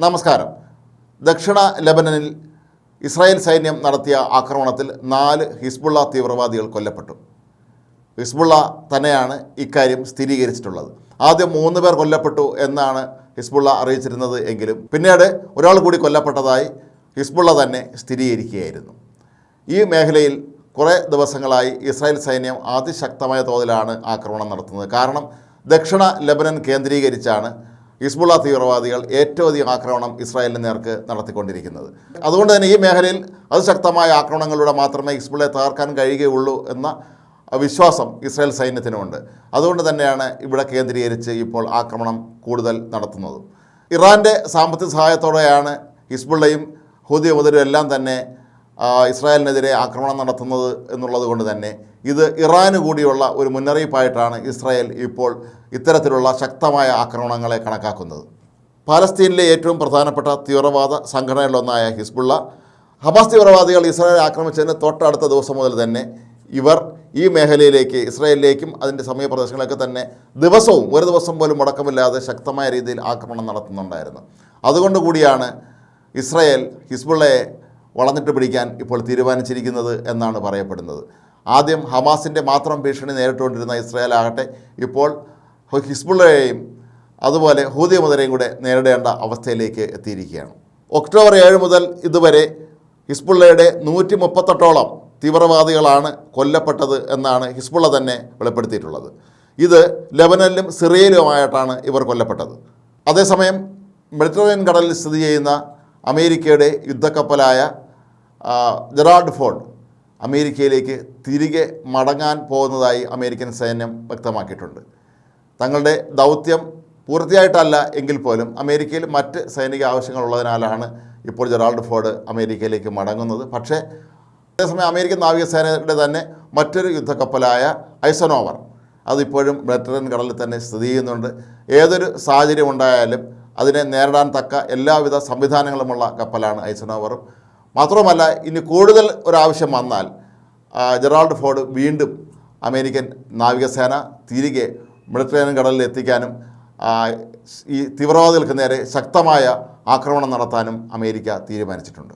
നമസ്കാരം. ദക്ഷിണ ലെബനനിൽ ഇസ്രായേൽ സൈന്യം നടത്തിയ ആക്രമണത്തിൽ 4 ഹിസ്ബുള്ള തീവ്രവാദികൾ കൊല്ലപ്പെട്ടു. ഹിസ്ബുള്ള തന്നെയാണ് ഇക്കാര്യം സ്ഥിരീകരിച്ചിട്ടുള്ളത്. ആദ്യം 3 പേർ കൊല്ലപ്പെട്ടു എന്നാണ് ഹിസ്ബുള്ള അറിയിച്ചിരുന്നത് എങ്കിലും പിന്നീട് ഒരാൾ കൂടി കൊല്ലപ്പെട്ടതായി ഹിസ്ബുള്ള തന്നെ സ്ഥിരീകരിക്കുകയായിരുന്നു. ഈ മേഖലയിൽ കുറേ ദിവസങ്ങളായി ഇസ്രായേൽ സൈന്യം അതിശക്തമായ തോതിലാണ് ആക്രമണം നടത്തുന്നത്. കാരണം ദക്ഷിണ ലെബനൻ കേന്ദ്രീകരിച്ചാണ് ഹിസ്ബുള്ള തീവ്രവാദികൾ ഏറ്റവും അധികം ആക്രമണം ഇസ്രായേലിന് നേർക്ക് നടത്തിക്കൊണ്ടിരിക്കുന്നത്. അതുകൊണ്ട് തന്നെ ഈ മേഖലയിൽ അതിശക്തമായ ആക്രമണങ്ങളിലൂടെ മാത്രമേ ഹിസ്ബുള്ളയെ തകർക്കാൻ കഴിയുകയുള്ളൂ എന്ന വിശ്വാസം ഇസ്രായേൽ സൈന്യത്തിനുമുണ്ട്. അതുകൊണ്ട് തന്നെയാണ് ഇവിടെ കേന്ദ്രീകരിച്ച് ഇപ്പോൾ ആക്രമണം കൂടുതൽ നടത്തുന്നത്. ഇറാൻ്റെ സാമ്പത്തിക സഹായത്തോടെയാണ് ഹിസ്ബുള്ളയും ഹൂതി മുതലും എല്ലാം തന്നെ ഇസ്രായേലിനെതിരെ ആക്രമണം നടത്തുന്നത് എന്നുള്ളത് കൊണ്ട് തന്നെ ഇത് ഇറാന് കൂടിയുള്ള ഒരു മുന്നറിയിപ്പായിട്ടാണ് ഇസ്രായേൽ ഇപ്പോൾ ഇത്തരത്തിലുള്ള ശക്തമായ ആക്രമണങ്ങളെ കണക്കാക്കുന്നത്. പാലസ്തീനിലെ ഏറ്റവും പ്രധാനപ്പെട്ട തീവ്രവാദ സംഘടനകളിലൊന്നായ ഹിസ്ബുള്ള, ഹമാസ് തീവ്രവാദികൾ ഇസ്രായേൽ ആക്രമിച്ചതിന് തൊട്ടടുത്ത ദിവസം മുതൽ തന്നെ ഇവർ ഈ മേഖലയിലേക്ക്, ഇസ്രായേലിലേക്കും അതിൻ്റെ സമീപ പ്രദേശങ്ങളിലേക്ക് തന്നെ ദിവസവും ഒരു ദിവസം പോലും മുടക്കമില്ലാതെ ശക്തമായ രീതിയിൽ ആക്രമണം നടത്തുന്നുണ്ടായിരുന്നു. അതുകൊണ്ട് കൂടിയാണ് ഇസ്രായേൽ ഹിസ്ബുള്ളയെ വളഞ്ഞിട്ട് പിടിക്കാൻ ഇപ്പോൾ തീരുമാനിച്ചിരിക്കുന്നത് എന്നാണ് പറയപ്പെടുന്നത്. ആദ്യം ഹമാസിൻ്റെ മാത്രം ഭീഷണി നേരിട്ടുകൊണ്ടിരുന്ന ഇസ്രായേൽ ആകട്ടെ ഇപ്പോൾ ഹിസ്ബുള്ളയെയും അതുപോലെ ഹൂതി മുതലെയും കൂടെ നേരിടേണ്ട അവസ്ഥയിലേക്ക് എത്തിയിരിക്കുകയാണ്. ഒക്ടോബർ 7 മുതൽ ഇതുവരെ ഹിസ്ബുള്ളയുടെ 138ഓളം തീവ്രവാദികളാണ് കൊല്ലപ്പെട്ടത് എന്നാണ് ഹിസ്ബുള്ള തന്നെ വെളിപ്പെടുത്തിയിട്ടുള്ളത്. ഇത് ലെബനനിലും സിറിയയിലുമായിട്ടാണ് ഇവർ കൊല്ലപ്പെട്ടത്. അതേസമയം മെഡിറ്ററേനിയൻ കടലിൽ സ്ഥിതി ചെയ്യുന്ന അമേരിക്കയുടെ യുദ്ധക്കപ്പലായ ജെറാൾഡ് ഫോർഡ് അമേരിക്കയിലേക്ക് തിരികെ മടങ്ങാൻ പോകുന്നതായി അമേരിക്കൻ സൈന്യം വ്യക്തമാക്കിയിട്ടുണ്ട്. തങ്ങളുടെ ദൗത്യം പൂർത്തിയായിട്ടല്ല എങ്കിൽ പോലും അമേരിക്കയിൽ മറ്റ് സൈനിക ആവശ്യങ്ങളുള്ളതിനാലാണ് ഇപ്പോൾ ജെറാൾഡ് ഫോർഡ് അമേരിക്കയിലേക്ക് മടങ്ങുന്നത്. പക്ഷേ അതേസമയം അമേരിക്കൻ നാവികസേനയുടെ തന്നെ മറ്റൊരു യുദ്ധക്കപ്പലായ ഐസനോവർ അതിപ്പോഴും മെഡിറ്ററേനിയൻ കടലിൽ തന്നെ സ്ഥിതി ചെയ്യുന്നുണ്ട്. ഏതൊരു സാഹചര്യം ഉണ്ടായാലും അതിനെ നേരിടാൻ തക്ക എല്ലാവിധ സംവിധാനങ്ങളുമുള്ള കപ്പലാണ് ഐസനോവറും. മാത്രമല്ല, ഇനി കൂടുതൽ ഒരാവശ്യം വന്നാൽ ജെറാൾഡ് ഫോർഡ് വീണ്ടും അമേരിക്കൻ നാവികസേന തിരികെ മെഡിറ്ററേനിയൻ കടലിൽ എത്തിക്കാനും ഈ തീവ്രവാദികൾക്ക് നേരെ ശക്തമായ ആക്രമണം നടത്താനും അമേരിക്ക തീരുമാനിച്ചിട്ടുണ്ട്.